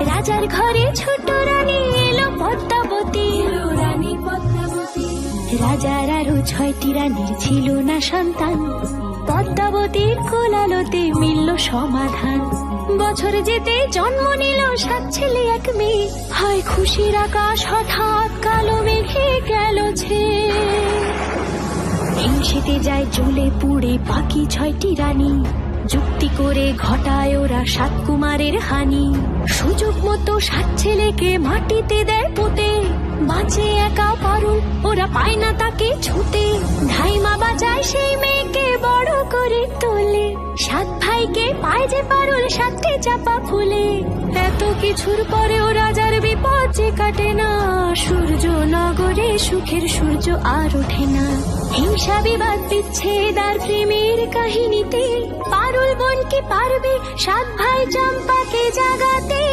রাজার ঘরে ছোট রানী এলো পদ্মাবতী। রাজার আরো 6টি রানীর ছিল না সন্তান, পদ্মাবতীর কোলালোতে মিলল সমাধান। বছর যেতে জন্ম নিল 7 ছেলে 1 মেয়ে, হয় খুশির আকাশ হঠাৎ কালো মেঘে গেল ছেয়ে। হিংসেতে যায় জ্বলে পুড়ে বাকি 6টি রানী, যুক্তি করে ঘটায় ওরা 7 কুমারের হানি। সুযোগ মতো 7 ছেলেকে মাটিতে দেয় পুঁতে, বাঁচে একা পারুল ওরা পায় না তাকে ছুতে। ধাইমা বাঁচায় সেই মেয়েকে বড় করে তোলে, 7 ভাইকে পায় যে পারুল 7টি চাপা ফুলে। এত কিছুর পরেও রাজার বিপদ যে কাটে না, সূর্য নগরে সুখের সূর্য আর ওঠে না। হিংসা বিবাদ বিচ্ছেদ আর প্রেমের কাহিনীতে পারুল বোন কি পারবে 7 ভাই চম্পাকে জাগাতে।